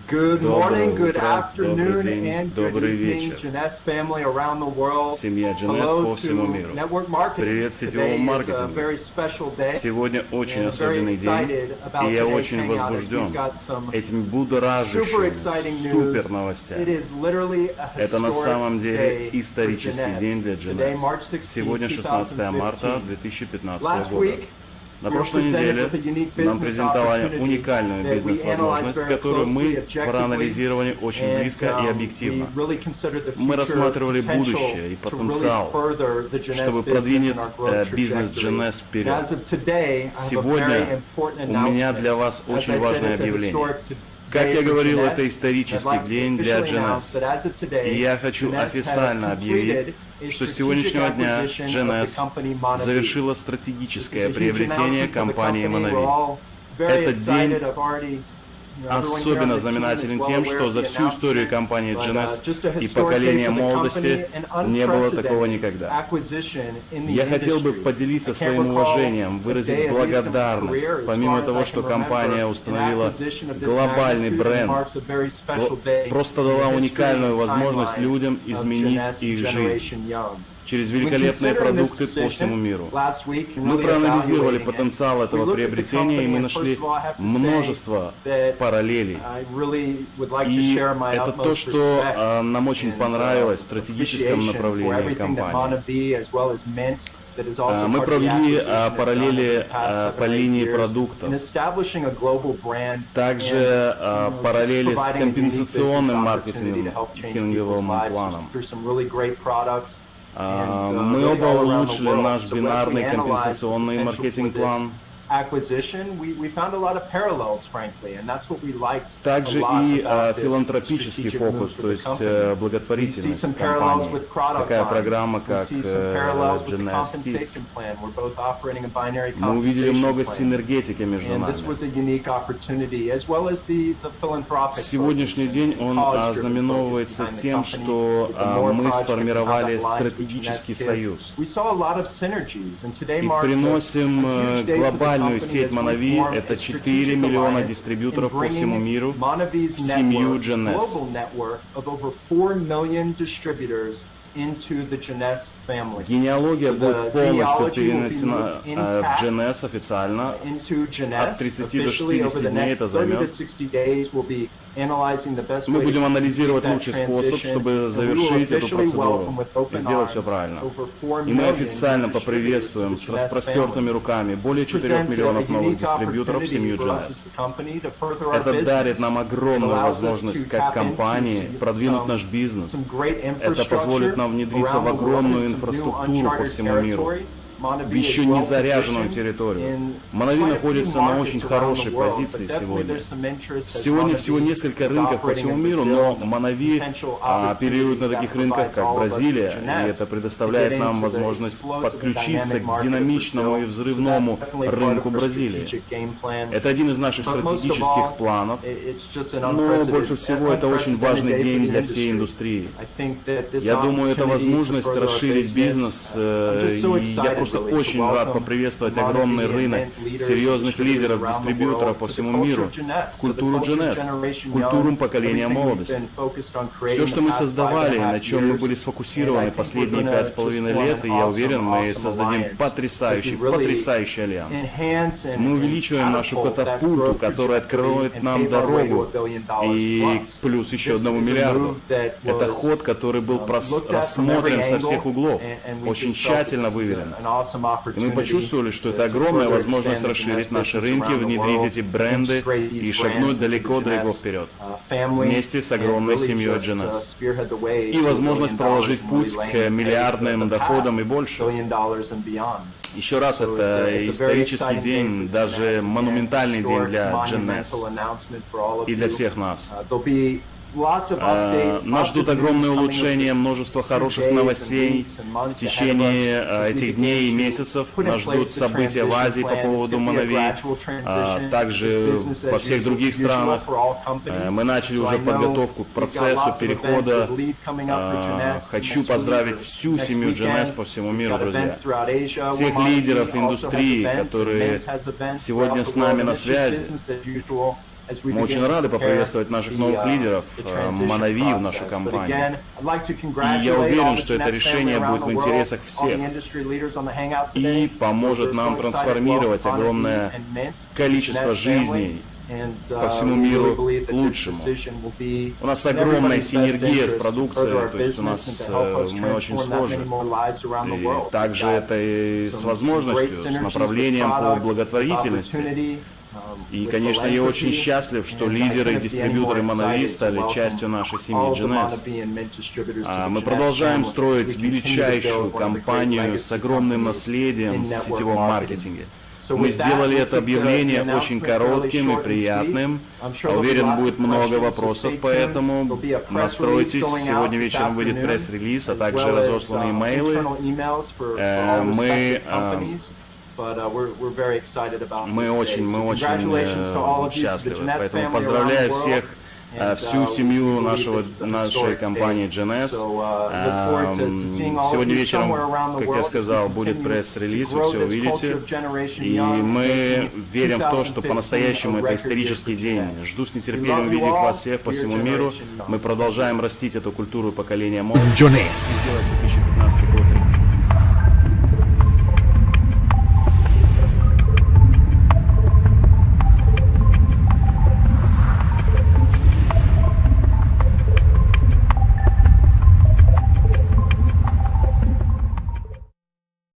Good morning, good Доброе afternoon, день, and good добрый evening, вечер. Jeunesse family around the world. Семья Jeunesse Hello по всему to миру. Network Marketing. Привет Today сетевому is a маркетингу. very special day. Сегодня очень And very особенный день, excited about и я today's очень hangout as возбужден we've got some этими super будоражащими, exciting супер news. It новостями. is literally a Это на самом historic деле day for исторический день для Jeunesse. Today, March Jeunesse. 16, Сегодня 16 марта 2015. 2015 Last года. week, На we were прошлой presented неделе with a unique нам business презентовали opportunity уникальную that we бизнес-возможность, analyzed very которую closely, мы objectively, проанализировали очень близко и and объективно. we really considered the Мы future рассматривали potential будущее и to really потенциал, further the Jeunesse чтобы business продвинуть and our growth бизнес trajectory. Jeunesse And вперед. as of today, I have a very Сегодня important у меня announcement. для вас As очень I said, важное it's a объявление. historic Как day я for говорил, Jeunesse. это I'd исторический like to день для officially announce Jeunesse. that as of today, И я хочу Jeunesse has официально объявить, completed что a с сегодняшнего дня strategic acquisition of the Jeunesse company Monavi. завершила This is стратегическое a huge приобретение announcement for the компании company. We're Monavi. all very Этот день excited. I've already особенно знаменателен тем, что за всю историю компании Jeunesse и поколения молодости не было такого никогда. Я хотел бы поделиться своим уважением, выразить благодарность, помимо того, что компания установила глобальный бренд, просто дала уникальную возможность людям изменить их жизнь через великолепные продукты по всему миру. Мы проанализировали потенциал этого приобретения, и мы нашли множество параллелей. И это то, что нам очень понравилось в стратегическом направлении компании. Мы провели параллели по линии продуктов, также параллели с компенсационным маркетинговым планом. Мы оба улучшили наш бинарный компенсационный маркетинг-план. Также и филантропический фокус, то есть благотворительность компании. Такая программа, как Jeunesse Kids. Мы увидели много синергетики между нами. Сегодняшний день он ознаменовывается тем, что мы сформировали стратегический союз и приносим глобальную сеть Monavi, это 4 миллиона дистрибьюторов по всему миру, в семью Jeunesse. Генеалогия будет полностью перенесена в Jeunesse официально. От 30 до 60 дней это займет. Мы будем анализировать лучший способ, чтобы завершить эту процедуру и сделать все правильно. И мы официально поприветствуем с распростертыми руками более 4 миллионов новых дистрибьюторов в семью Jeunesse. Это дарит нам огромную возможность как компании продвинуть наш бизнес. Это позволит нам внедриться в огромную инфраструктуру по всему миру, в еще не заряженную территорию. Monavi находится на очень хорошей позиции сегодня. Сегодня всего несколько рынков по всему миру, но Monavi оперирует на таких рынках, как Бразилия, и это предоставляет нам возможность подключиться к динамичному и взрывному рынку Бразилии. Это один из наших стратегических планов, но больше всего это очень важный день для всей индустрии. Я думаю, это возможность расширить бизнес, и я просто очень рад поприветствовать огромный рынок серьезных лидеров, дистрибьюторов по всему миру, в культуру Jeunesse, культуру поколения молодости. Все, что мы создавали, на чем мы были сфокусированы последние 5,5 лет, и я уверен, мы создадим потрясающий альянс. Мы увеличиваем нашу катапульту, которая откроет нам дорогу, и плюс еще 1 миллиарду. Это ход, который был рассмотрен со всех углов, очень тщательно выверен. И мы почувствовали, что это огромная возможность расширить наши рынки, внедрить эти бренды и шагнуть далеко-далеко вперед, вместе с огромной семьей Jeunesse. И возможность проложить путь к миллиардным доходам и больше. Еще раз, это исторический день, даже монументальный день для Jeunesse и для всех нас. Нас ждут огромные улучшения, множество хороших новостей в течение этих дней и месяцев. Нас ждут события в Азии по поводу Monavi, также во всех других странах. Мы начали уже подготовку к процессу перехода. Хочу поздравить всю семью Jeunesse по всему миру, друзья. Всех лидеров индустрии, которые сегодня с нами на связи. Мы очень рады поприветствовать наших новых лидеров, Манави в нашу компанию. И я уверен, что это решение будет в интересах всех и поможет нам трансформировать огромное количество жизней по всему миру к лучшему. У нас огромная синергия с продукцией, то есть у нас мы очень схожи. И также это и с возможностью, с направлением по благотворительности. И, конечно, я очень счастлив, что лидеры и дистрибьюторы Манави стали частью нашей семьи GNS. Мы продолжаем строить величайшую компанию с огромным наследием в сетевом маркетинге. Мы сделали это объявление очень коротким и приятным. Уверен, будет много вопросов, поэтому настройтесь. Сегодня вечером выйдет пресс-релиз, а также разосланы имейлы. Мы очень счастливы. Поэтому поздравляю всех, всю семью нашей компании GNS. Сегодня вечером, как я сказал, будет пресс-релиз, вы все увидите. И мы верим в то, что по-настоящему это исторический день. Жду с нетерпением увидеть вас всех по всему миру. Мы продолжаем растить эту культуру поколения молодых. GNS. Сделать 2015 год